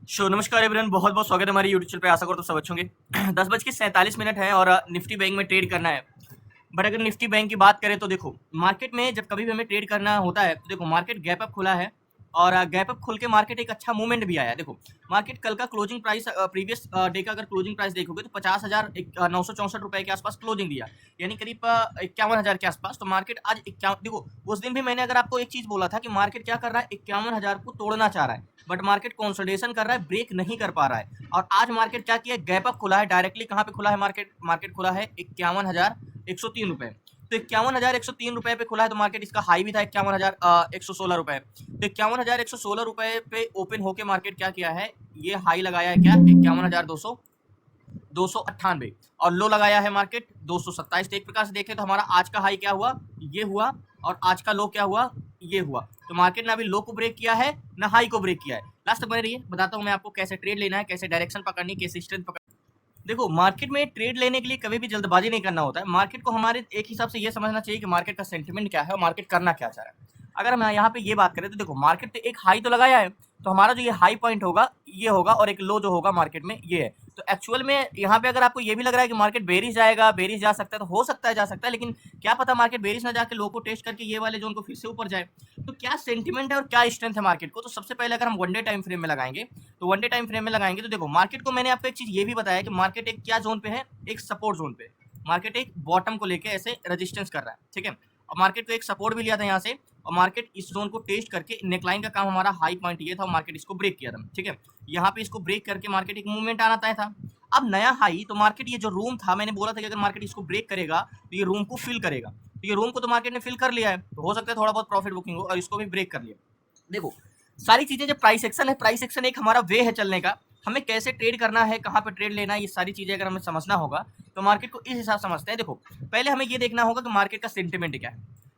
नमस्कार एवरीवन, बहुत बहुत स्वागत है हमारे यूट्यूब चैनल पे। आशा करता हूँ सब अच्छे होंगे। 10:47 है और निफ्टी बैंक में ट्रेड करना है। बट अगर निफ्टी बैंक की बात करें तो देखो, मार्केट में जब कभी भी हमें ट्रेड करना होता है तो देखो, मार्केट गैप अप खुला है और गैप अप खुल के मार्केट एक अच्छा मूवमेंट भी आया है। देखो, मार्केट कल का क्लोजिंग प्राइस प्रीवियस डे का अगर क्लोजिंग प्राइस देखोगे तो 50,964 रुपए के आसपास क्लोजिंग दिया, यानी करीब 51,000 के आसपास। तो मार्केट आज 51, देखो उस दिन भी मैंने अगर आपको एक चीज बोला था कि मार्केट क्या कर रहा है, 51,000 को तोड़ना चाह रहा है, बट मार्केट कंसोलिडेशन कर रहा है, ब्रेक नहीं कर पा रहा है। और आज मार्केट क्या किया, गैप अप खुला है। डायरेक्टली कहाँ पे खुला है मार्केट खुला है 51,103 रुपए। तो 51,103 रुपए पे खुला है। तो मार्केट इसका हाई भी था 51,116 रुपए। तो 51,116 रुपए पे ओपन होके मार्केट क्या किया है, ये हाई लगाया है क्या, 51,298 और लो लगाया है मार्केट 227। तो एक प्रकार से देखें तो हमारा आज का हाई क्या हुआ, ये हुआ, और आज का लो क्या हुआ, ये हुआ। तो मार्केट ने अभी लो को ब्रेक किया है, ना हाई को ब्रेक किया है। लास्ट तक बने रहिए, बताता हूँ मैं आपको कैसे ट्रेड लेना है, कैसे डायरेक्शन पकड़नी, कैसे स्ट्रेंथ पकड़नी। देखो, मार्केट में ट्रेड लेने के लिए कभी भी जल्दबाजी नहीं करना होता है। मार्केट को हमारे एक हिसाब से ये समझना चाहिए कि मार्केट का सेंटिमेंट क्या है और मार्केट करना क्या चाह रहा है। अगर हम यहाँ पे ये बात करें तो देखो, मार्केट ने एक हाई तो लगाया है, तो हमारा जो ये हाई पॉइंट होगा ये होगा, और एक लो जो होगा मार्केट में ये है। तो एक्चुअल में यहाँ पे अगर आपको ये भी लग रहा है कि मार्केट बेरिश जाएगा, बेरिश जा सकता है, तो हो सकता है जा सकता है, लेकिन क्या पता मार्केट बेरिश ना जाके लो को टेस्ट करके ये वाले जोन को फिर से ऊपर जाए। तो क्या सेंटिमेंट है और क्या स्ट्रेंथ है मार्केट को, तो सबसे पहले अगर हम वन डे टाइम फ्रेम में लगाएंगे, तो वन डे टाइम फ्रेम में लगाएंगे तो देखो, मार्केट को मैंने आपको एक चीज ये भी बताया कि मार्केट एक क्या जोन पे है, एक सपोर्ट जोन पे। मार्केट एक बॉटम को लेके ऐसे रेजिस्टेंस कर रहा है, ठीक है। और मार्केट को एक सपोर्ट भी लिया था यहाँ से, और मार्केट इस जोन को टेस्ट करके, नेकलाइन का काम हमारा हाई पॉइंट ये था, मार्केट इसको ब्रेक किया था, ठीक है। यहाँ पे इसको ब्रेक करके मार्केट एक मूवमेंट आना तय था। अब नया हाई, तो मार्केट ये जो रूम था, मैंने बोला था कि अगर मार्केट इसको ब्रेक करेगा तो ये रूम को फिल करेगा। तो ये रूम को तो मार्केट ने फिल कर लिया है, तो हो सकता है थोड़ा बहुत प्रॉफिट बुकिंग हो, और इसको भी ब्रेक कर लिया। देखो, सारी चीजें, जब प्राइस एक्शन है, प्राइस एक्शन एक हमारा वे है चलने का। हमें कैसे ट्रेड करना है, कहाँ पे ट्रेड लेना है, ये सारी चीजें अगर हमें समझना होगा तो मार्केट को इस हिसाब से समझते हैं। देखो, पहले हमें ये देखना होगा कि मार्केट का सेंटिमेंट क्या है।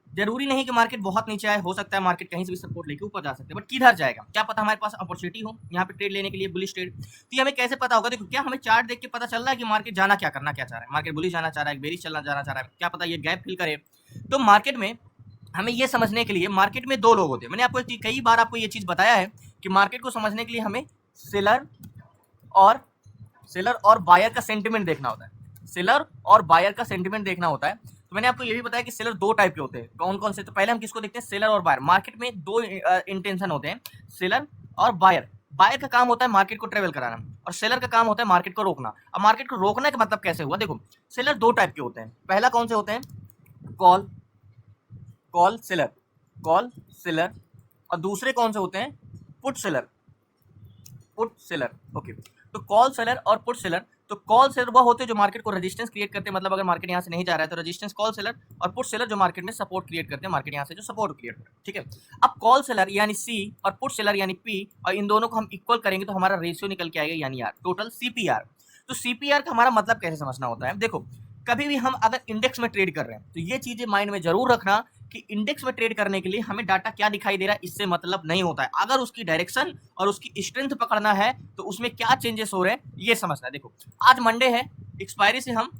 जरूरी नहीं कि मार्केट बहुत नीचे आए, हो सकता है मार्केट कहीं से भी सपोर्ट लेके ऊपर जा सकते हैं, बट किधर जाएगा क्या पता, हमारे पास अपॉर्चुनिटी हो यहाँ पे ट्रेड लेने के लिए, बुलिश ट्रेड। तो ये हमें कैसे पता होगा, देखो क्या हमें चार्ट देख के पता चल रहा है कि मार्केट जाना क्या, करना क्या चाह रहा है, मार्केट बुलिश जाना चाह रहा है, बेरिश चलना जाना चाह रहा है, क्या पता ये गैप फिल करे। तो मार्केट में हमें ये समझने के लिए, मार्केट में दो लोग होते हैं। मैंने आपको कई बार आपको ये चीज बताया है कि मार्केट को समझने के लिए हमें सेलर और बायर का सेंटिमेंट देखना होता है। सेलर और बायर का सेंटिमेंट देखना होता है। तो मैंने आपको ये भी बताया कि सेलर दो टाइप के होते हैं, कौन कौन से। तो पहले हम किसको देखते हैं, सेलर और बायर। मार्केट में दो इंटेंशन होते हैं, सेलर और बायर। बायर का काम होता है मार्केट को ट्रेवल कराना, और सेलर का काम होता है मार्केट को रोकना। अब मार्केट को रोकने का मतलब कैसे हुआ, देखो सेलर दो टाइप के होते हैं। पहला कौन से होते हैं, कॉल कॉल सेलर, और दूसरे कौन से होते हैं, पुट सेलर। ओके। तो कॉल सेलर और पुट सेलर। तो कॉल सेलर वो होते हैं जो मार्केट को रेजिस्टेंस क्रिएट करते हैं, मतलब अगर मार्केट यहाँ से नहीं जा रहा है तो रेजिस्टेंस कॉल सेलर, और पुट सेलर जो मार्केट में सपोर्ट क्रिएट करते हैं, मार्केट यहाँ से जो सपोर्ट क्रिएट करते हैं, ठीक है। अब कॉल सेलर यानी सी और पुट सेलर यानी पी, और इन दोनों को हम इक्वल करेंगे तो हमारा रेशियो निकल के आएगा, यानी आर, टोटल सीपीआर। तो सीपीआर का हमारा मतलब कैसे समझना होता है, देखो कभी भी हम अगर इंडेक्स में ट्रेड कर रहे हैं तो ये चीजें माइंड में जरूर रखना कि इंडेक्स में ट्रेड करने के लिए हमें डाटा क्या दिखाई दे रहा है इससे मतलब नहीं होता है। अगर उसकी डायरेक्शन और उसकी स्ट्रेंथ पकड़ना है तो उसमें क्या चेंजेस हो रहे हैं ये समझना है। देखो, आज मंडे है, एक्सपायरी से हम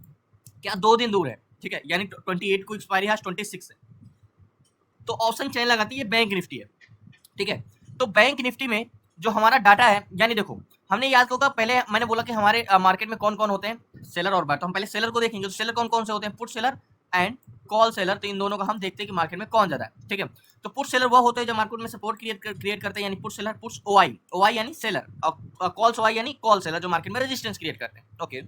क्या 2 दिन दूर है, ठीक है, यानी 28 को एक्सपायरी है, आज 26 है। तो ऑप्शन चेन लगाती है बैंक निफ्टी है, ठीक है। तो बैंक निफ्टी में जो हमारा डाटा है, यानी देखो हमने याद होगा, पहले मैंने बोला कि हमारे मार्केट में कौन कौन होते हैं, सेलर और बायर। तो हम पहले सेलर को देखेंगे, तो सेलर कौन कौन से होते हैं, put seller and call seller. तो इन दोनों का हम देखते हैं कि मार्केट में कौन ज्यादा है, ठीक है। तो पुट सेलर वो होते हैं जो मार्केट में सपोर्ट क्रिएट करते हैं, यानी पुट सेलर, पुट्स ओआई यानी सेलर, और कॉल्स ओआई यानी कॉल सेलर जो मार्केट में रेजिस्टेंस क्रिएट करते हैं, ओके।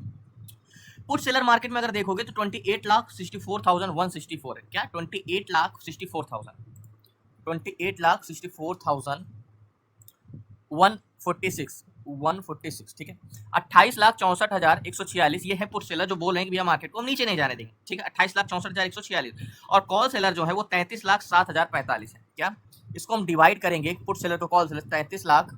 पुट सेलर मार्केट में अगर देखोगे तो 28,64,164 है, क्या 28,64,146, ठीक है। 28,64,146 ये है पुट सेलर जो बोल रहे हैं कि भैया मार्केट को हम नीचे नहीं जाने देंगे, ठीक है। 28,64,146। और कॉल सेलर जो है वो 33,07,045 है, क्या। इसको हम डिवाइड करेंगे, पुट सेलर को कॉल सेलर 33 लाख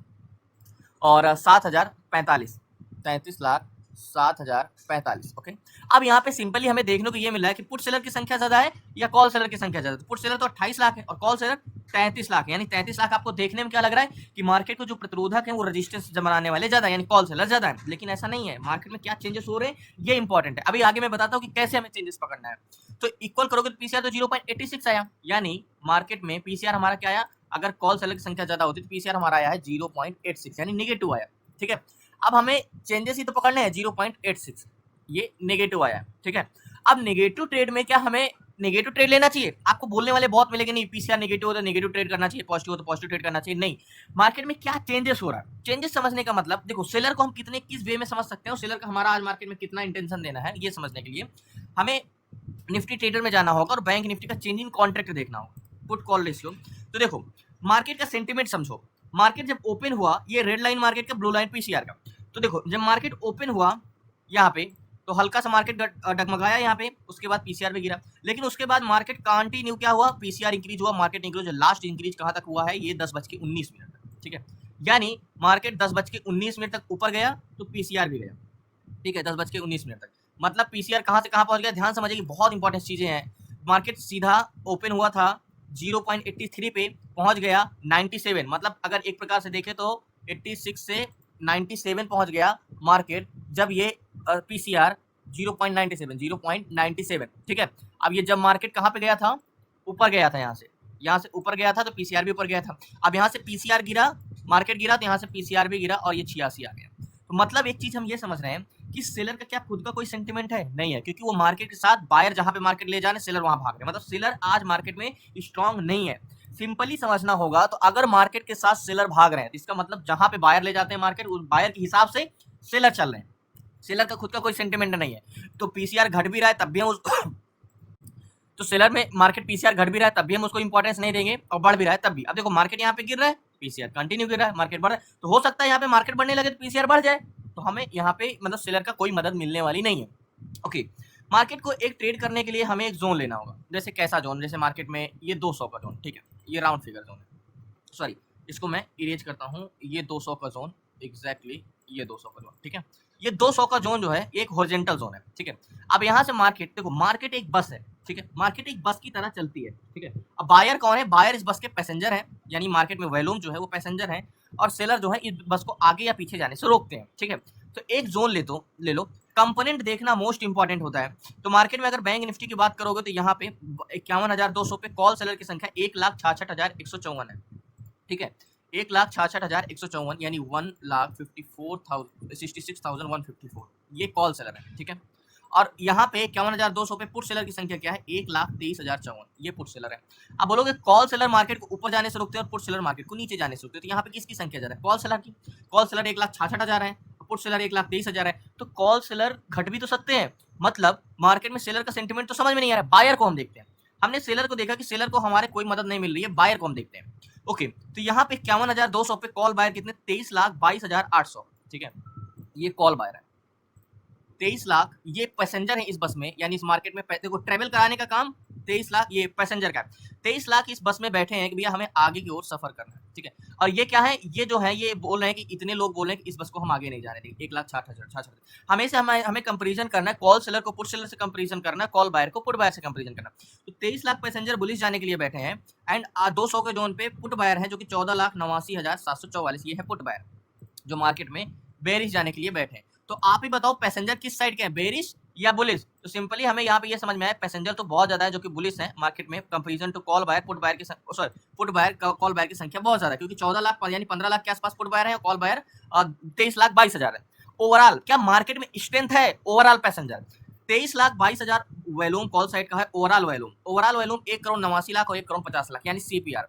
और 7,045, 33,07,045, ओके। अब यहाँ पे सिंपली हमें देखने को ये मिला है कि पुट सेलर की संख्या ज्यादा है या कॉल सेलर की संख्या ज्यादा है। पुट सेलर तो 28 लाख है और कॉल सेलर 33 लाख है, यानी 33 लाख। आपको देखने में क्या लग रहा है कि मार्केट को जो प्रतिरोधक है वो रेजिस्टेंस बनाने वाले ज्यादा है, यानी कॉल सेलर ज्यादा है, लेकिन ऐसा नहीं है। मार्केट में क्या चेंजेस हो रहे हैं ये इंपॉर्टेंट है। अभी आगे मैं बताता हूँ कि कैसे हमें चेंजेस पकड़ना है। तो इक्वल करोगे तो पीसीआर तो 0.86 आया, यानी मार्केट में पीसीआर हमारा क्या आया, अगर कॉल सेलर की संख्या ज्यादा होती तो पीसीआर हमारा आया है 0.86, यानी नेगेटिव आया। ठीक है। अब हमें चेंजेस ही तो पकड़ने हैं, 0.86 ये नेगेटिव आया, ठीक है। अब नेगेटिव ट्रेड में क्या हमें नेगेटिव ट्रेड लेना चाहिए? आपको बोलने वाले बहुत मिलेंगे, नहीं पीसीआर नेगेटिव हो तो नेगेटिव ट्रेड करना चाहिए, पॉजिटिव हो तो पॉजिटिव ट्रेड करना चाहिए। नहीं, मार्केट में क्या चेंजेस हो रहा है, चेंजेस समझने का मतलब देखो, सेलर को हम कितने किस वे में समझ सकते हैं, सेलर का हमारा आज मार्केट में कितना इंटेंशन देना है, ये समझने के लिए हमें निफ्टी ट्रेडर में जाना होगा और बैंक निफ्टी का चेंजिंग कॉन्ट्रैक्ट देखना होगा, पुट कॉल रेशियो। तो देखो मार्केट का सेंटिमेंट समझो, मार्केट जब ओपन हुआ, ये रेड लाइन मार्केट का, ब्लू लाइन पीसीआर का, तो देखो जब मार्केट ओपन हुआ यहाँ पे तो हल्का सा मार्केट डगमगाया यहाँ पे, उसके बाद पीसीआर भी गिरा, लेकिन उसके बाद मार्केट कंटिन्यू क्या हुआ, पीसीआर इंक्रीज हुआ, मार्केट इंक्रीज, लास्ट इंक्रीज कहाँ तक हुआ है, ये 10:19 तक, ठीक है। यानी मार्केट 10:19 तक ऊपर गया तो पीसीआर भी गया, ठीक है, 10:19 तक। मतलब पीसीआर कहाँ से कहाँ पहुंच गया, ध्यान समझिए, बहुत इंपॉर्टेंट चीजें हैं। मार्केट सीधा ओपन हुआ था 0.83 पे, पहुंच गया 97, मतलब अगर एक प्रकार से देखें तो 86 से 97 पहुंच गया मार्केट, जब ये पीसीआर 0.97, ठीक है। अब ये जब मार्केट कहाँ पे गया था, ऊपर गया था, यहाँ से ऊपर गया था तो पीसीआर भी ऊपर गया था। अब यहाँ से पीसीआर गिरा, मार्केट गिरा, तो यहाँ से पीसीआर भी गिरा और ये 86 आ गया। तो मतलब एक चीज हम ये समझ रहे हैं कि सेलर का क्या खुद का कोई सेंटिमेंट है, नहीं है, क्योंकि वो मार्केट के साथ, बायर जहां पे मार्केट ले जाने, सेलर वहां भाग रहे हैं, मतलब सेलर आज मार्केट में स्ट्रांग नहीं है। सिंपली समझना होगा, तो अगर मार्केट के साथ सेलर भाग रहे हैं तो इसका मतलब जहां पे बायर ले जाते हैं मार्केट, उस बायर के हिसाब से सेलर चल रहे हैं, सेलर का खुद का कोई सेंटिमेंट नहीं है। तो पीसीआर घट भी रहा है तब भी हम उसको तो सेलर में मार्केट पीसीआर घट भी रहा है तब भी हम उसको इंपॉर्टेंस नहीं देंगे, और बढ़ भी रहा है तब भी। अब देखो मार्केट यहाँ पे गिर रहा है, पीसीआर कंटिन्यू गिर रहा है, मार्केट बढ़ रहा है, तो हो सकता है यहाँ पे मार्केट बढ़ने लगे तो पीसीआर बढ़ जाए, तो हमें यहाँ पे मतलब सेलर का कोई मदद मिलने वाली नहीं है। ओके, मार्केट को एक ट्रेड करने के लिए हमें एक जोन लेना होगा, जैसे कैसा जोन, जैसे मार्केट में ये 200 का जोन, ठीक है, ये राउंड फिगर जोन है, सॉरी इसको मैं इरेज करता हूँ, ये 200 का जोन, एग्जैक्टली ये 200 का जोन, ठीक है। ये 200 का जोन जो है एक हॉरिजॉन्टल जोन है, ठीक है। अब यहाँ से मार्केट, देखो मार्केट एक बस है, ठीक है, मार्केट एक बस की तरह चलती है, ठीक है। अब बायर कौन है, बायर इस बस के पैसेंजर है, यानी मार्केट में वॉल्यूम जो है वो पैसेंजर है, और सेलर जो है इस बस को आगे या पीछे जाने से रोकते हैं, ठीक है। तो एक जोन ले लो, कंपोनेंट देखना मोस्ट इंपॉर्टेंट होता है। तो मार्केट में अगर बैंक निफ्टी की बात करोगे तो यहाँ पे 51,200 पे कॉल सेलर की संख्या 1,66,154 है, ठीक है, 1,66,154 यानी 1,54,66,154 ये कॉल सेलर है, ठीक है। और यहाँ पे 51,200 पे पुट सेलर की संख्या क्या है, 1,23,054 ये पुट सेलर है। अब बोलोगे कॉल सेलर मार्केट को ऊपर जाने से रोकते हैं और पुट सेलर मार्केट को नीचे जाने से रोकते हैं, तो यहाँ पे किसकी संख्या ज्यादा है, कॉल सेलर की। कॉल सेलर 1,66,000 है, पुट सेलर 1,23,000 है, तो कॉल सेलर घट भी तो सकते हैं। मतलब मार्केट में सेलर का सेंटिमेंट तो समझ में नहीं आ रहा है। बायर को हम देखते हैं, हमने सेलर को देखा कि सेलर को हमारे कोई मदद नहीं मिल रही है, बायर को हम देखते हैं। ओके, तो यहाँ पे 51,200 पे कॉल बायर कितने, 23,22,800, ठीक है, ये कॉल बायर है। 23 लाख ये पैसेंजर है इस बस में, यानी इस मार्केट में देखो ट्रेवल कराने का काम 23 लाख ये पैसेंजर का, 23 लाख इस बस में बैठे हैं कि भैया हमें आगे की ओर सफर करना है, ठीक है। और ये क्या है, ये जो है ये बोल रहे हैं कि इतने लोग बोल रहे हैं कि इस बस को हम आगे नहीं जाने देंगे, 1,60,000 हमेशा हमें कंपेरिजन करना है, कॉल सेलर को पुट सेलर से कंपेरिजन करना है, कॉल बायर को पुट बायर से कंपेरिजन करना है। तो 23 लाख पैसेंजर बुलिश जाने के लिए बैठे हैं, एंड 200 के जोन पे पुट बायर है जो कि 14,89,744 ये है पुट बायर, जो मार्केट में बेरिश जाने के लिए बैठे हैं। तो आप ही बताओ पैसेंजर किस साइड के हैं, बेरिश या बुलिश। तो सिंपली हमें यहाँ पे ये समझ में आया पैसेंजर तो बहुत ज्यादा है जो कि बुलिश है मार्केट में, comparison to call buyer, put buyer की sorry put buyer call buyer की संख्या बहुत ज्यादा है, क्योंकि 14 लाख यानी 15 लाख के आसपास पुट बायर है, कॉल बायर 23,22,000 है। ओवरऑल क्या मार्केट में स्ट्रेंथ है, overall passenger 23,22,000 volume call side का है, ओवरऑल वैल्यूम 1,89,00,000 और 1,50,00,000 यानी सीपीआर।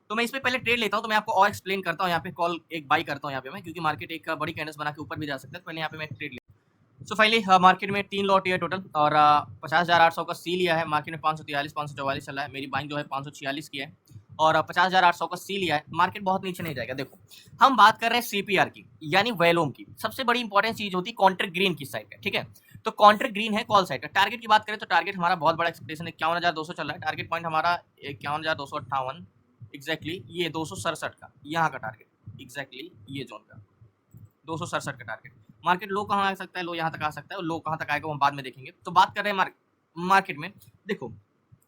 तो मैं इस पे पहले ट्रेड लेता हूँ, तो मैं आपको और एक्सप्लेन करता हूँ, यहाँ पे कॉल एक बाई करता हूँ यहाँ पे मैं, क्योंकि मार्केट एक बड़ी कैंडल्स बना के ऊपर भी जा सकता है। पहले यहाँ पे मैं ट्रेड लेता हूँ। सो फाइनली मार्केट में 3 लॉट है टोटल, और 50,800 का सी लिया है, मार्केट में 543 544 चला है, मेरी बाइंग जो है 546 की है, और 50,800 का सी लिया है, मार्केट बहुत नीचे नहीं जाएगा। देखो हम बात कर रहे हैं सीपीआर की, यानी वैल्यूम की। सबसे बड़ी इंपॉर्टेंट चीज होती है कॉन्ट्रैक्ट ग्रीन की साइड का, ठीक है। तो कॉन्ट्रैक्ट ग्रीन है कॉल साइड का। टारगेट की बात करें तो टारगेट हमारा बहुत बड़ा एक्सपेक्टेशन है, 51,200 चल रहा है, टारगेट पॉइंट हमारा 51,258 एग्जैक्टली ये 267 का यहाँ का टारगेट, एग्जैक्टली ये जोन का 267 का टारगेट। मार्केट लो कहाँ आ सकता है, लो यहाँ तक आ सकता है, और लो कहाँ तक आएगा वो हम बाद में देखेंगे। तो बात कर रहे हैं मार्केट में, देखो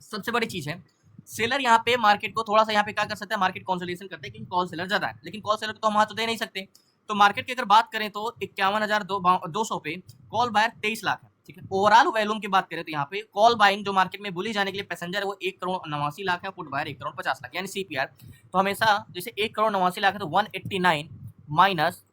सबसे बड़ी चीज है सेलर यहाँ पे मार्केट को थोड़ा सा यहाँ पे क्या कर सकता है, मार्केट कंसोलिडेशन करते हैं, क्योंकि कॉल सेलर ज्यादा है, लेकिन कॉल सेलर को तो हम हाथ तो दे नहीं सकते। तो मार्केट की अगर बात करें तो 51,200 पे कॉल बायर 23 लाख है, ठीक है। ओवरऑल वैल्यूम की बात करें तो यहाँ पे कॉल बाइंग जो मार्केट में बुली जाने के लिए पैसेंजर है वो 1,89,00,000 है, पुट बायर 1,50,00,000 यानी सीपीआर। तो हमेशा जैसे 1,89,00,000 है तो 189 माइनस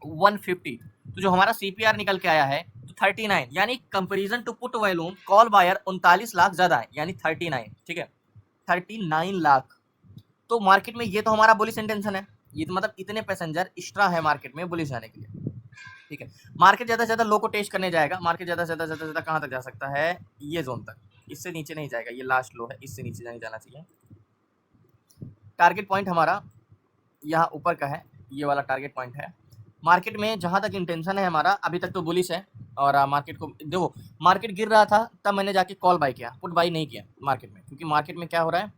150, तो जो हमारा CPR निकल के आया है तो 39, यानी comparison to put volume call buyer 39 lakh ज्यादा है, यानी 39, ठीक है 39 लाख। तो मार्केट में ये तो हमारा बुलिश इंटेंशन है, ये तो मतलब इतने पैसेंजर एक्स्ट्रा है मार्केट में बुलिश जाने के लिए, ठीक है। मार्केट ज्यादा से ज्यादा लो को टेस्ट करने जाएगा, मार्केट ज्यादा से ज्यादा कहाँ तक जा सकता है, ये जोन तक, इससे नीचे नहीं जाएगा, ये लास्ट लो है, इससे नीचे नहीं जाना चाहिए। टारगेट पॉइंट हमारा यहाँ ऊपर का है, ये वाला टारगेट पॉइंट है। मार्केट में जहाँ तक इंटेंशन है हमारा, अभी तक तो बुलिश है, और मार्केट को देखो, मार्केट गिर रहा था तब मैंने जाके कॉल बाय किया, पुट बाय नहीं किया मार्केट में, क्योंकि मार्केट में क्या हो रहा है,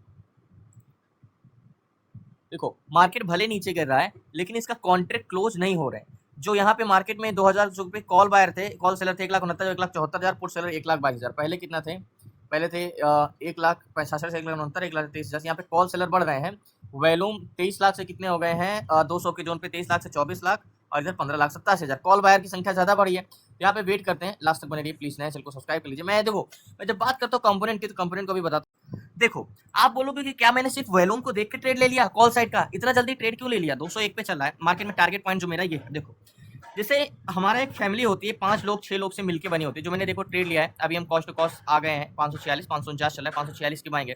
देखो मार्केट भले नीचे गिर रहा है लेकिन इसका कॉन्ट्रैक्ट क्लोज नहीं हो रहे हैं। जो यहाँ पे मार्केट में 2000 रुपये कॉल बायर थे, कॉल सेलर थे 1,69,000, 1,74,000, पुट सेलर 1,22,000, पहले कितना थे, पहले थे 1,65,000 से 1,69,000, 1,23,000, यहाँ पे कॉल सेलर बढ़ गए हैं। वैल्यूम 23 लाख से कितने हो गए हैं, 200 के जोन पे 23 लाख से 24 लाख, और इधर 15,87,000, कॉल बायर की संख्या ज़्यादा बढ़ी है। यहाँ पे वेट करते हैं, लास्ट तक बने रहिए प्लीज़, नए चैनल को सब्सक्राइब कर लीजिए। मैं देखो, मैं जब बात करता हूँ कंपोनेंट की तो कंपोनेंट को भी बताता हूँ। देखो आप बोलोगे कि क्या मैंने सिर्फ वॉल्यूम को देख के ट्रेड ले लिया, कॉल साइड का इतना जल्दी ट्रेड क्यों ले लिया, 201 पे चल रहा है मार्केट में, टारगेट पॉइंट जो मेरा ये है। देखो जैसे हमारा एक फैमिली होती है, 5 लोग 6 लोग से मिलकर बनी होती है, जो मैंने देखो ट्रेड लिया है, अभी हम कॉस्ट टू कॉस्ट आ गए हैं 546, 549 चल रहा है, 546 की बाएंगे।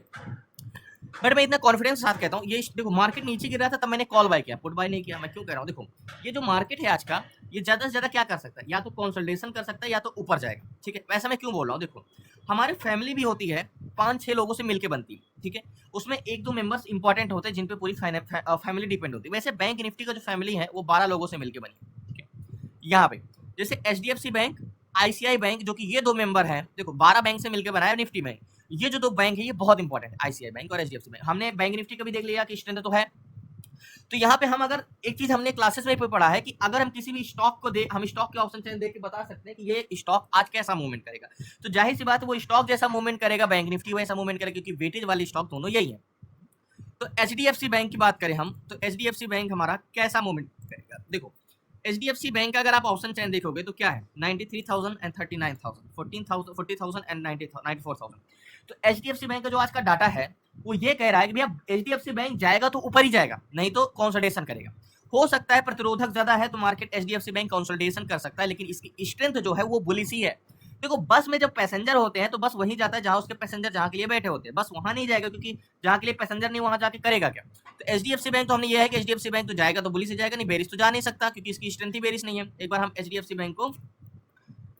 बट मैं इतना कॉन्फिडेंस के साथ कहता हूँ, ये देखो मार्केट नीचे गिर रहा था तब मैंने कॉल बाय किया, पुट बाय नहीं किया। मैं क्यों कह रहा हूँ, देखो ये जो मार्केट है आज का, ये ज्यादा से ज्यादा क्या कर सकता है, या तो कंसल्टेशन कर सकता है या तो ऊपर जाएगा, ठीक है। वैसा मैं क्यों बोल रहा हूँ, देखो हमारी फैमिली भी होती है, 5-6 लोगों से मिलकर बनती है, ठीक है। उसमें 1-2 मेंबर्स इंपॉर्टेंट होते हैं जिन पे पूरी फैमिली डिपेंड होती है। वैसे बैंक निफ्टी का जो फैमिली है वो 12 लोगों से मिलकर बनी, ठीक है। यहाँ पे जैसे HDFC बैंक, ICICI बैंक, जो कि ये 2 मेंबर हैं, देखो 12 बैंक से मिलकर बनाया निफ्टी बैंक। ये जो 2 बैंक है ये बहुत इंपॉर्टेंट है, ICICI बैंक और HDFC बैंक। हमने बैंक निफ्टी का भी देख लिया कि स्ट्रेंथ तो है। तो यहाँ पे हम अगर एक चीज हमने क्लासेस में पढ़ा है कि अगर हम किसी भी स्टॉक को हम स्टॉक के ऑप्शन चेन देख के बता सकते हैं कि ये स्टॉक आज कैसा मूवमेंट करेगा। तो जाहिर सी बात है वो स्टॉक जैसा मूवमेंट करेगा, बैंक निफ्टी वैसा मूवमेंट करेगा, क्योंकि वेटेज वाले स्टॉक दोनों यही है। तो HDFC बैंक की बात करें हम, तो HDFC बैंक हमारा कैसा मूवमेंट करेगा, देखो HDFC बैंक का अगर आप ऑप्शन चेन देखोगे तो क्या है, 93,000 एंड 39,000, 14,000, 40,000 एंड 94,000। तो HDFC बैंक का जो आज का डाटा है वो ये कह रहा है कि भैया HDFC बैंक जाएगा तो ऊपर ही जाएगा, नहीं तो कंसोलिडेशन करेगा। हो सकता है प्रतिरोधक ज्यादा है तो मार्केट HDFC बैंक कंसोलिडेशन कर सकता है, लेकिन इसकी स्ट्रेंथ जो है वो बुलिश ही है। देखो बस में जब पैसेंजर होते हैं तो बस वहीं जाता है जहां उसके पैसेंजर जहां के लिए बैठे होते हैं, बस वहां नहीं जाएगा, क्योंकि जहां के लिए पैसेंजर नहीं वहां जाके करेगा क्या। तो HDFC बैंक तो हमने ये है कि HDFC बैंक तो जाएगा तो बुलिश ही जाएगा, नहीं बेरिश तो जा नहीं सकता, क्योंकि इसकी स्ट्रेंथ ही बेरिश नहीं है। एक बार हम HDFC बैंक को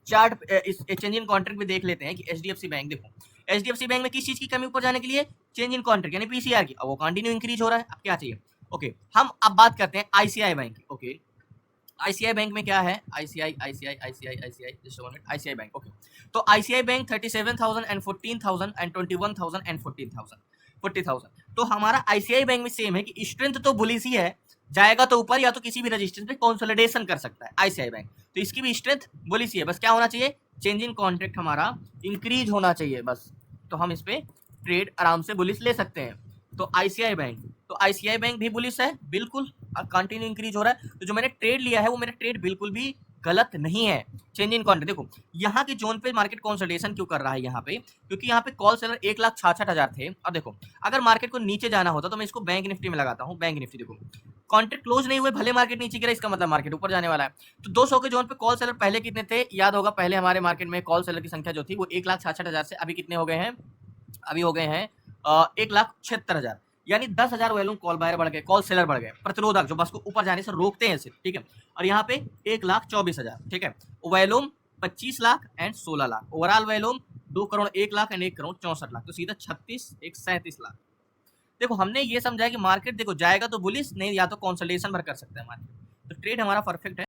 चार्ट इस चेंज इन कॉन्ट्रैक्ट में देख लेते हैं कि HDFC बैंक, देखो HDFC बैंक में किस चीज की कमी ऊपर जाने के लिए, चेंज इन कॉन्ट्रैक्ट यानी PCR की, अब वो कंटिन्यू इंक्रीज हो रहा है, अब क्या चाहिए। ओके हम अब बात करते हैं ICICI बैंक की। ओके ICICI बैंक में क्या है, ICICI बैंक, ओके। तो ICICI bank 37,000 and 14,000 and 21,000 and 40,000। तो हमारा ICICI बैंक में सेम है कि स्ट्रेंथ तो बुलिश ही है, जाएगा तो ऊपर या तो किसी भी रजिस्टेंस पे कंसोलिडेशन कर सकता है ICICI बैंक, तो इसकी भी स्ट्रेंथ बुलिश ही है। बस क्या होना चाहिए, चेंज इन कॉन्ट्रैक्ट हमारा इंक्रीज होना चाहिए बस, तो हम इस पे ट्रेड आराम से बुलिश ले सकते हैं। तो ICICI बैंक भी बुलिश है, बिल्कुल कंटिन्यू इंक्रीज हो रहा है। तो जो मैंने ट्रेड लिया है वो मेरा ट्रेड बिल्कुल भी गलत नहीं है। चेंज इन कॉन्ट्रैक्ट देखो यहाँ की जोन पे मार्केट कंसोलिडेशन क्यों कर रहा है यहाँ पे, क्योंकि यहाँ पे कॉल सेलर 1,66,000 थे। और देखो अगर मार्केट को नीचे जाना होता तो मैं इसको बैंक निफ्टी में लगाता हूँ। बैंक निफ्टी देखो कॉन्ट्रैक्ट क्लोज नहीं हुए, भले मार्केट नीचे गिरा, इसका मतलब मार्केट ऊपर जाने वाला है। तो 200 के जोन पे कॉल सेलर पहले कितने थे, याद होगा, पहले हमारे मार्केट में कॉल सेलर की संख्या जो थी वो 1,66,000 से अभी कितने हो गए हैं, अभी हो गए हैं 1,76,000, यानी 10,000 वैल्यूम कॉल बायर बढ़ गए, कॉल सेलर बढ़ गए, प्रतिरोधक जो बस को ऊपर जाने से रोकते हैं सिर्फ, ठीक है। और यहाँ पे 1,24,000, ठीक है, volume 25 lakh and 16 lakh, overall volume 2 crore 1 lakh and 1 crore 64 lakh, तो सीधा 36 1 37 लाख। देखो हमने ये समझा कि मार्केट देखो जाएगा तो बुलिश, नहीं या तो कंसोलिडेशन भर कर सकता है मार्केट, तो ट्रेड हमारा परफेक्ट है।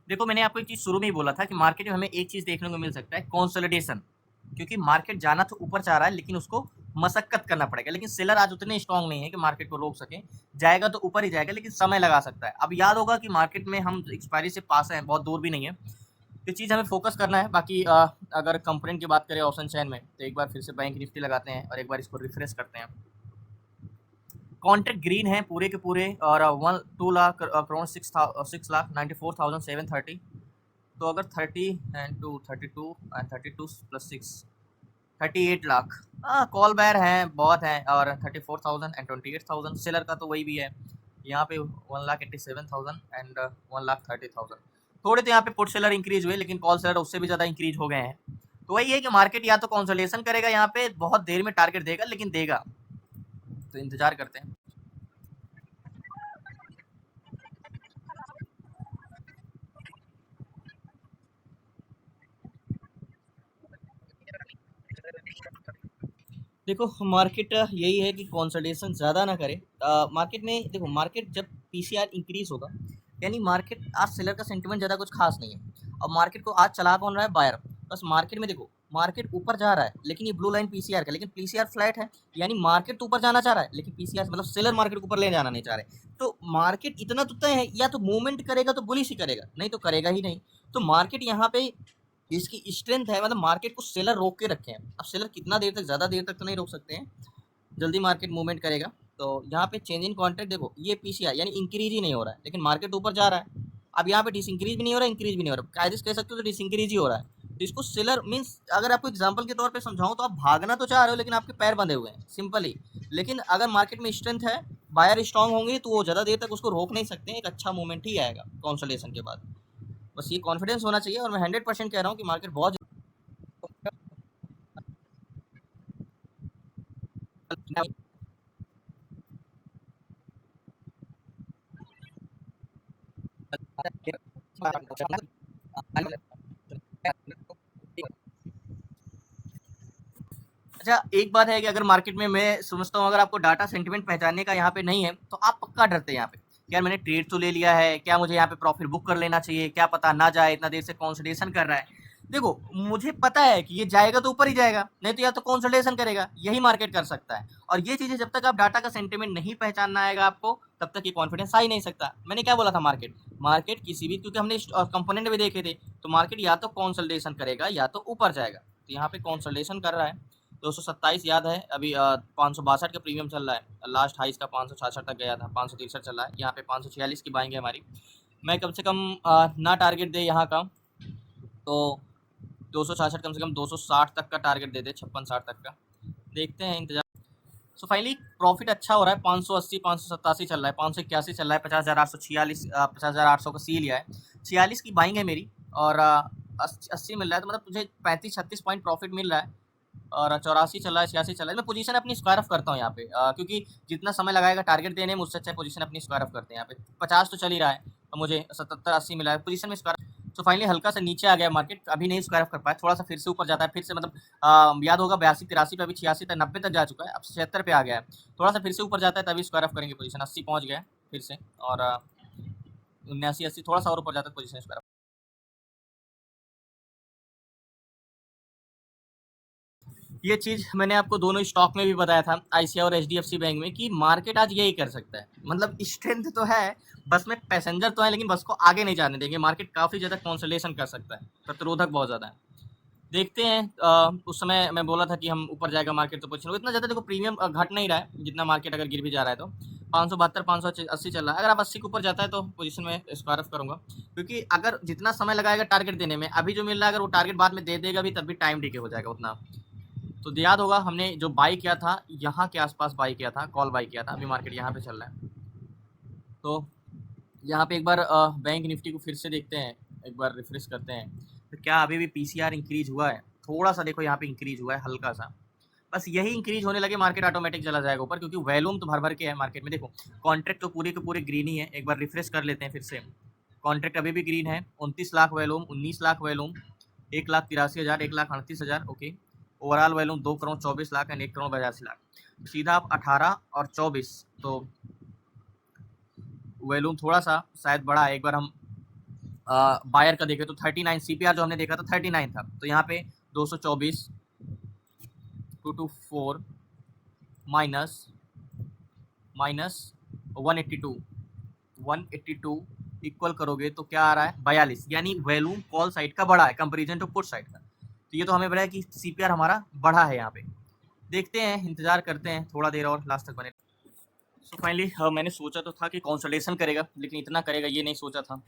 देखो मैंने आपको एक चीज शुरू में ही बोला था कि मार्केट में हमें एक चीज देखने को मिल सकता है, कंसोलिडेशन, क्योंकि मार्केट जाना तो ऊपर चाह रहा है लेकिन उसको मशक्कत करना पड़ेगा। लेकिन सेलर आज उतने स्ट्रांग नहीं है कि मार्केट को रोक सके, जाएगा तो ऊपर ही जाएगा लेकिन समय लगा सकता है। अब याद होगा कि मार्केट में हम एक्सपायरी से पास हैं, बहुत दूर भी नहीं है, ये चीज़ हमें फोकस करना है। बाकी अगर कंपोनेंट की बात करें ऑप्शन चेन में, तो एक बार फिर से बैंक निफ्टी लगाते हैं और एक बार इसको रिफ्रेश करते हैं। कॉन्ट्रैक्ट ग्रीन है पूरे के पूरे और 2 लाख करोड़ 6 लाख 94,730। तो अगर 30 एंड 2 32 एंड 32 प्लस 6 38 लाख। हाँ कॉल बैर हैं बहुत हैं और 34,000 एंड 28,000 सेलर का तो वही भी है यहाँ पे 1,87,000 एंड 1,30,000। थोड़े तो यहाँ पे पुट सेलर इंक्रीज हुए लेकिन कॉल सेलर उससे भी ज़्यादा इंक्रीज हो गए हैं। तो वही है कि मार्केट या तो कंसोलिडेशन करेगा यहाँ पे बहुत देर में टारगेट देगा लेकिन देगा, तो इंतजार करते हैं। देखो मार्केट यही है कि कंसोलिडेशन ज़्यादा ना करे। मार्केट में देखो मार्केट जब पीसीआर इंक्रीज होगा यानी मार्केट आज सेलर का सेंटिमेंट ज़्यादा कुछ खास नहीं है। अब मार्केट को आज चला कौन रहा है? बायर। बस मार्केट में देखो मार्केट ऊपर जा रहा है लेकिन ये ब्लू लाइन पीसीआर का, लेकिन पीसीआर फ्लैट है यानी मार्केट तो ऊपर जाना चाह रहा है लेकिन पीसीआर मतलब सेलर मार्केट को ऊपर ले जाना नहीं चाह रहे। तो मार्केट इतना तो तय है या तो मूवमेंट करेगा तो बुलिश ही करेगा, नहीं तो करेगा ही नहीं। तो मार्केट यहाँ पे इसकी स्ट्रेंथ है मतलब मार्केट को सेलर रोक के रखे हैं। अब सेलर कितना देर तक, ज़्यादा देर तक तो नहीं रोक सकते हैं, जल्दी मार्केट मूवमेंट करेगा। तो यहाँ पे चेंज इन कॉन्ट्रैक्ट देखो ये पीसीआर यानी इंक्रीज ही नहीं हो रहा है लेकिन मार्केट ऊपर जा रहा है। अब यहाँ पे डिस इंक्रीज भी नहीं हो रहा है, इंक्रीज भी नहीं हो रहा है, कायदे से कह सकते हो तो डिस इंक्रीज ही हो रहा है। तो इसको सेलर मीन्स अगर आपको एग्जांपल के तौर पे समझाऊं तो आप भागना तो चाह रहे हो लेकिन आपके पैर बंधे हुए हैं, सिंपल ही। लेकिन अगर मार्केट में स्ट्रेंथ है, बायर स्ट्रांग होंगे तो वो ज़्यादा देर तक उसको रोक नहीं सकते, एक अच्छा मूवमेंट ही आएगा कंसोलिडेशन के बाद। बस ये कॉन्फिडेंस होना चाहिए और मैं 100% कह रहा हूँ कि मार्केट बहुत अच्छा एक बात है कि अगर मार्केट में मैं समझता हूँ अगर आपको डाटा सेंटिमेंट पहचानने का यहाँ पे नहीं है तो आप पक्का डरते हैं यहाँ पे, यार मैंने ट्रेड तो ले लिया है, क्या मुझे यहाँ पे प्रॉफिट बुक कर लेना चाहिए, क्या पता ना जाए, इतना देर से कंसोलिडेशन कर रहा है। देखो मुझे पता है कि ये जाएगा तो ऊपर ही जाएगा, नहीं तो या तो कंसोलिडेशन करेगा, यही मार्केट कर सकता है। और ये चीजें जब तक आप डाटा का सेंटिमेंट नहीं पहचानना आएगा आपको तब तक ये कॉन्फिडेंस आ ही नहीं सकता। मैंने क्या बोला था, मार्केट मार्केट किसी भी, क्योंकि हमने कंपोनेंट भी देखे थे, तो मार्केट या तो कंसोलिडेशन करेगा या तो ऊपर जाएगा। तो यहाँ पे कंसोलिडेशन कर रहा है 227 याद है अभी 562 का प्रीमियम चल रहा है, लास्ट हाई इसका 566 तक गया था, 563 चल रहा है, यहाँ पे 546 की बाइंग है हमारी। मैं कम से कम ना टारगेट दे यहाँ का तो 266 कम से कम 260 तक का टारगेट दे दे, 56-60 तक का देखते हैं, इंतजार। सो फाइनली प्रॉफिट अच्छा हो रहा है, 580 587 चल रहा है, 581 चल रहा है, 50,846 50,800 का सी लिया है, 46 की बाइंग है मेरी और 80 मिल रहा है, तो मतलब मुझे 35-36 पॉइंट प्रॉफिट मिल रहा है और 84 चल रहा है, 86 चल रहा है। मैं पोजीशन अपनी स्क्वायर ऑफ करता हूँ यहाँ पे क्योंकि जितना समय लगाएगा टारगेट देने में उससे अच्छा पोजीशन अपनी स्क्वायर ऑफ करते हैं। यहाँ पे 50 तो चल ही रहा है और मुझे 77-80 मिला है पोजीशन में स्क्वायर। तो फाइनली हल्का सा नीचे आ गया मार्केट, अभी नहीं स्क्वायर ऑफ कर पाया, थोड़ा सा फिर से ऊपर जाता है, फिर से मतलब याद होगा 82-83 पे, अभी 86 तक 90 तक जा चुका है, अब 76 पे आ गया है, थोड़ा सा फिर से ऊपर जाता है तभी स्क्वायर ऑफ करेंगे पोजीशन। 80 पहुँच गया है फिर से और 79-80 थोड़ा सा और ऊपर जाता है पोजीशन स्क्वायर। ये चीज़ मैंने आपको दोनों स्टॉक में भी बताया था, आईसीआई और एचडीएफसी बैंक में, कि मार्केट आज यही कर सकता है। मतलब स्ट्रेंथ तो है, बस में पैसेंजर तो है लेकिन बस को आगे नहीं जाने देंगे। मार्केट काफ़ी ज़्यादा कंसोलिडेशन कर सकता है, प्रतिरोधक बहुत ज़्यादा है। देखते हैं उस समय मैं बोला था कि हम ऊपर जाएगा मार्केट, तो पोजीशन इतना ज़्यादा देखो प्रीमियम घट नहीं रहा है जितना मार्केट अगर गिर भी जा रहा है तो 572 580 चल रहा है। अगर आप 80 के ऊपर जाता है तो पोजीशन में स्क्वायर ऑफ करूँगा, क्योंकि अगर जितना समय लगाएगा टारगेट देने में, अभी जो मिल रहा है अगर वो टारगेट बाद में दे देगा भी तब भी टाइम डिके हो जाएगा उतना। तो याद होगा हमने जो बाई किया था यहाँ के आसपास बाई किया था, कॉल बाई किया था, अभी मार्केट यहाँ पे चल रहा है। तो यहाँ पे एक बार बैंक निफ्टी को फिर से देखते हैं, एक बार रिफ्रेश करते हैं तो क्या अभी भी पीसीआर इंक्रीज हुआ है? थोड़ा सा देखो यहाँ पे इंक्रीज हुआ है हल्का सा, बस यही इंक्रीज होने लगे मार्केट ऑटोमेटिक चला जाएगा ऊपर, क्योंकि वैल्यूम तो भर भर के है मार्केट में। देखो कॉन्ट्रैक्ट तो पूरे के पूरे ग्रीन ही है, एक बार रिफ्रेश कर लेते हैं फिर से। कॉन्ट्रैक्ट अभी भी ग्रीन है, 29 lakh volume, 19 lakh volume, 1,83,000, 1,38,000, okay. Overall volume 2,24,00,000 and 1,82,00,000। सीधा आप 18 और 24 तो वैल्यूम थोड़ा सा शायद बड़ा है। एक बार हम बायर का देखें तो 39, सीपीआर जो हमने देखा था 39 था, तो यहाँ पे 224 224 माइनस 182 इक्वल करोगे तो क्या आ रहा है 42, यानी वैल्यूम कॉल साइड का बड़ा है कंपेरिजन टू पुट साइड का। तो ये तो हमें पता है कि सीपीआर हमारा बढ़ा है यहाँ पे। देखते हैं, इंतजार करते हैं थोड़ा देर और लास्ट तक बने। सो फाइनली मैंने सोचा तो था कि कंसोलिडेशन करेगा, लेकिन इतना करेगा ये नहीं सोचा था।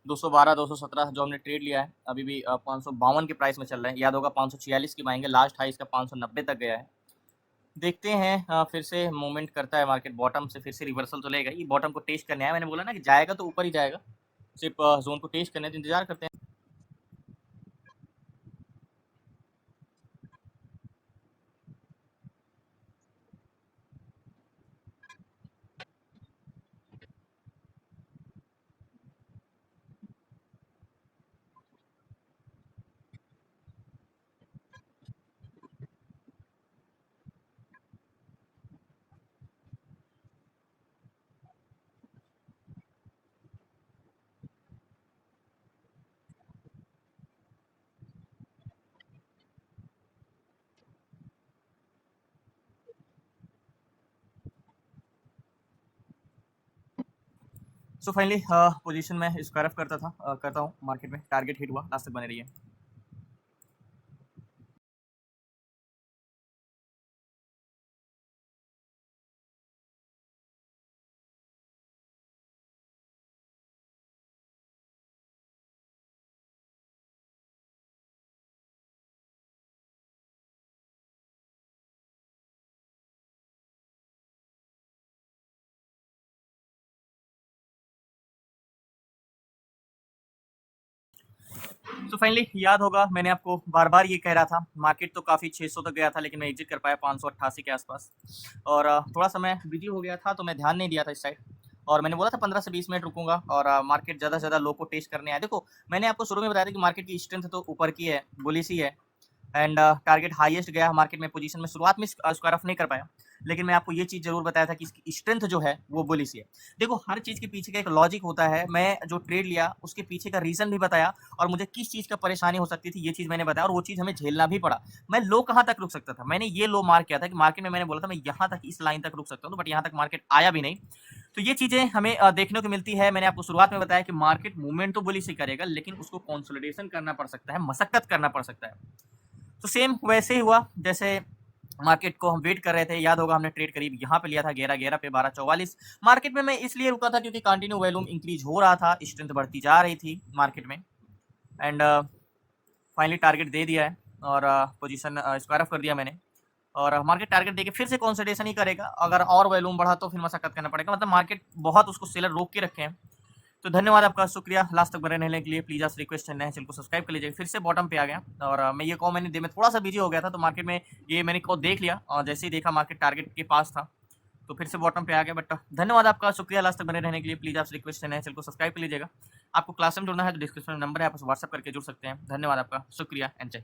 212 217 जो हमने ट्रेड लिया है अभी भी 552 के प्राइस में चल रहा है। याद होगा 546 की बाएंगे, लास्ट हाई इसका 590 तक गया है। देखते हैं फिर से मूवमेंट करता है मार्केट, बॉटम से फिर से रिवर्सल तो लेगा। ये बॉटम को टेस्ट करने आया, मैंने बोला ना कि जाएगा तो ऊपर ही जाएगा, सिर्फ जोन को टेस्ट करने तो इंतजार करते हैं। सो फाइनली पोजीशन में स्क्वायर ऑफ करता हूँ मार्केट में, टारगेट हिट हुआ, लास्ट तक बने रहिए। तो फाइनली याद होगा मैंने आपको बार बार ये कह रहा था, मार्केट तो काफ़ी 600 तक गया था लेकिन मैं एग्जिट कर पाया 588 के आसपास। और थोड़ा सा मैं बिजी हो गया था तो मैं ध्यान नहीं दिया था इस साइड, और मैंने बोला था 15 से 20 मिनट रुकूंगा और मार्केट ज़्यादा से ज़्यादा लो को टेस्ट करने आया। देखो मैंने आपको शुरू में बताया था कि मार्केट की स्ट्रेंथ तो ऊपर की है, बुलिश ही है, एंड टारगेट हाईएस्ट गया मार्केट में। पोजीशन में शुरुआत में स्क्वायर ऑफ नहीं कर पाया, लेकिन मैं आपको ये चीज़ जरूर बताया था कि इसकी स्ट्रेंथ जो है वो बुलिश है। देखो हर चीज़ के पीछे का एक लॉजिक होता है, मैं जो ट्रेड लिया उसके पीछे का रीज़न भी बताया, और मुझे किस चीज़ का परेशानी हो सकती थी ये चीज़ मैंने बताया, और वो चीज़ हमें झेलना भी पड़ा। मैं लो कहाँ तक रुक सकता था, मैंने ये लो मार्क किया था कि मार्केट में मैंने बोला था मैं यहाँ तक इस लाइन तक रुक सकता हूँ, बट यहाँ तक मार्केट आया भी नहीं। तो ये चीज़ें हमें देखने को मिलती है। मैंने आपको शुरुआत में बताया कि मार्केट मूवमेंट तो बुलिश ही करेगा, लेकिन उसको कंसोलिडेशन करना पड़ सकता है, मशक्कत करना पड़ सकता है। तो सेम वैसे ही हुआ जैसे मार्केट को हम वेट कर रहे थे। याद होगा हमने ट्रेड करीब यहाँ पे लिया था 11 पे 1244। मार्केट में मैं इसलिए रुका था क्योंकि कंटिन्यू वॉल्यूम इंक्रीज हो रहा था, स्ट्रेंथ बढ़ती जा रही थी मार्केट में, एंड फाइनली टारगेट दे दिया है और पोजीशन स्क्वायर ऑफ कर दिया मैंने। और मार्केट टारगेट देके फिर से कंसोलिडेशन ही करेगा, अगर और वॉल्यूम बढ़ा तो फिर मशक्कत करना पड़ेगा, मतलब मार्केट बहुत उसको सेलर रोक के रखे हैं। तो धन्यवाद आपका, शुक्रिया लास्ट तक बने रहने के लिए। प्लीज़ आप रिक्वेस्ट चैनल है, चैनल को सब्सक्राइब कर लीजिए। फिर से बॉटम पे आ गया, और मैं ये कहूँ मैंने में थोड़ा सा बिजी हो गया था तो मार्केट में ये मैंने को देख लिया, और जैसे ही देखा मार्केट टारगेट के पास था तो फिर से बॉटम पे आ गया। बट धन्यवाद आपका, शुक्रिया लास्ट तक बने रहने के लिए। प्लीज़ आप रिक्वेस्ट चैनल है, चैनल को सब्सक्राइब कर लीजिएगा। आपको क्लास में जुड़ना है तो डिस्क्रिप्शन में नंबर है, आप व्हाट्सअप करके जुड़ सकते हैं। धन्यवाद आपका, शुक्रिया एंड जय।